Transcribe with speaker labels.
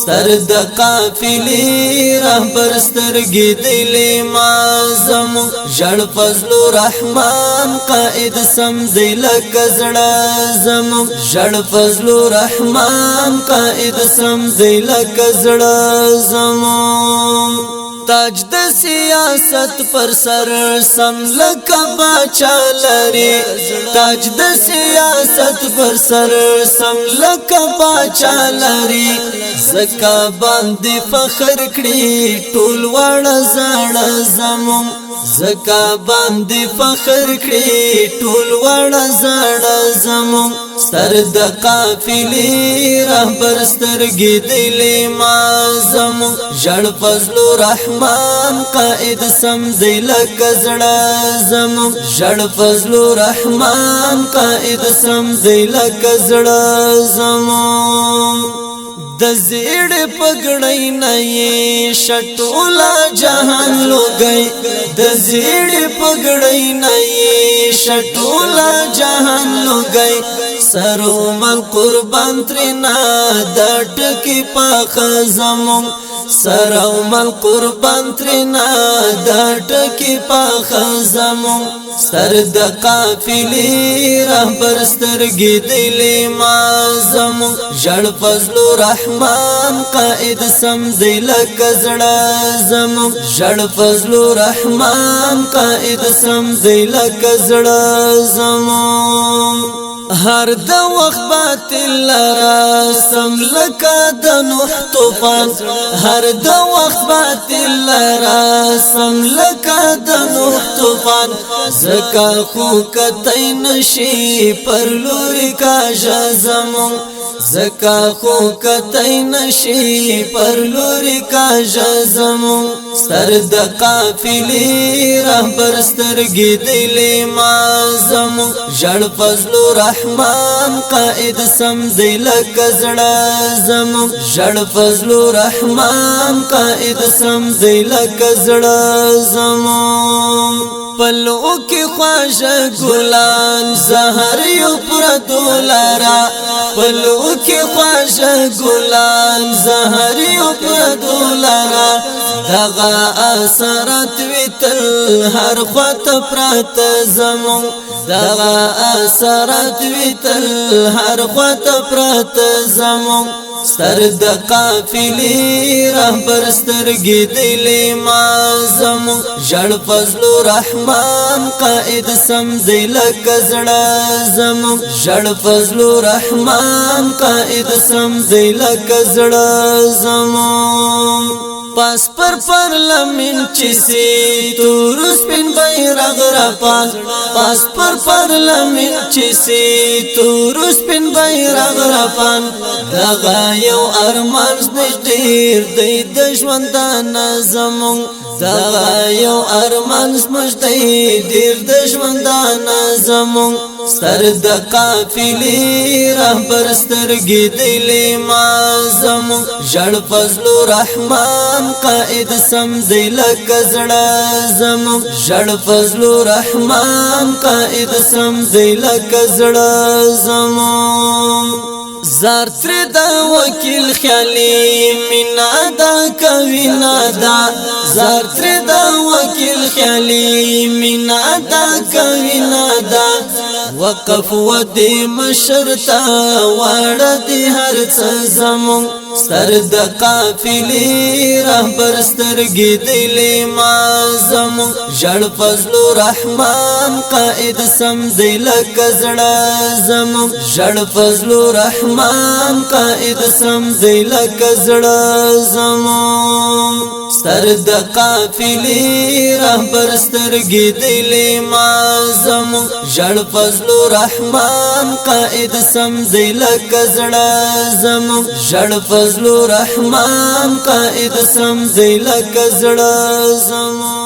Speaker 1: سر د قافلی رهبر سترګې دلې ما زمون ژړ فضل الرحمن قائد سم دی لکه زړه زمون ژړ فضل الرحمن قائد سم دی لکه زړه زمون تاج د سیاست پر سر سم لکه باچا لري تاج د سیاست پر سر سم لکه باچا لري زکا باندې فخر کړي ټول وړه زړه زمون زکا باندې فخر کړي ټول وړه زړه زمون سر د قافلی رهبر سترګې دلې ما زمون ژړ فضل الرحمن قائد سم دی لکه زړه زمون ژړ فضل الرحمن قائد سم دی لکه زړه زمون د زیړ پګړۍ نه یې شټولا جهان لوګي د زیړ پګړۍ نه یې شټولا جهان لوګي سرو مل قربان ترنا د ټکی پاخ زمون سرو مل قربان ترنا د ټکی پاخ زمون سر د قافلی رهبر سترګې دلې ما زمون ژړ فضل الرحمن قائد سم دی لکه زړه زمون ژړ فضل الرحمن قائد سم دی لکه زړه زمون هر د وخت باطل لرا سم لکه د نوح طوفان هر د وخت باطل لرا سم لکه د نوح طوفان زکا خو کتای نشي پر لوري کا زمون زکا خو کتای نشي پر لوري کا زمون سر د قافلی رهبر سترګې دلې ما زمون ژړ فضل الرحمن قائد سم دی لکه زړه زمون ژړ فضل الرحمن قائد سم دی لکه زړه زمون پلو کی خواجه ګلان زهر یو پر دولارا پلو کی خواجه ګلان زهر یو پر دولارا دغه اثرات وتل هر خط پرات زمون دغه اثرات وتل هر خط پرات زمون سر د قافلی رهبر سترګې دلې ما زمون ژړ فضل الرحمن قائد سم دی لکه زړه زمون ژړ فضل الرحمن قائد سم دی لکه زړه زمون پاس پر پارلمنت چې سي تور سپین بیرغ را پاس پاس پر پارلمنت چې سي تور سپین بیرغ را پان دغه یو ارمان ډیر دی د ژوندان زمون دغه یو ارمان ډیر د ژوندان زمون سر د قافلی رهبر سترګې دلې ما زمون ژړ فضل الرحمن قائد سم دی لکه زړه زمون ژړ فضل الرحمن قائد سم دی لکه زړه زمون زار تر دا وکیل خیالی مینا دا کوي نادا زار تر دا وکیل خیالی مینا دا کوي نادا وقف ودی مشرتا وړه دی هر څه زمون سر د قافلی رهبر سترګې دلې ما زمون ژړ فضل الرحمن قائد سم دی لکه زړه زمون ژړ فضل الرحمن قائد سم دی لکه زړه زمون سر د قافلی رهبر سترګې دلې ما زمون ژړ فضل الرحمن قائد سم دی لکه زړه زمون ژړ فضل الرحمن قائد سم دی لکه زړه زمون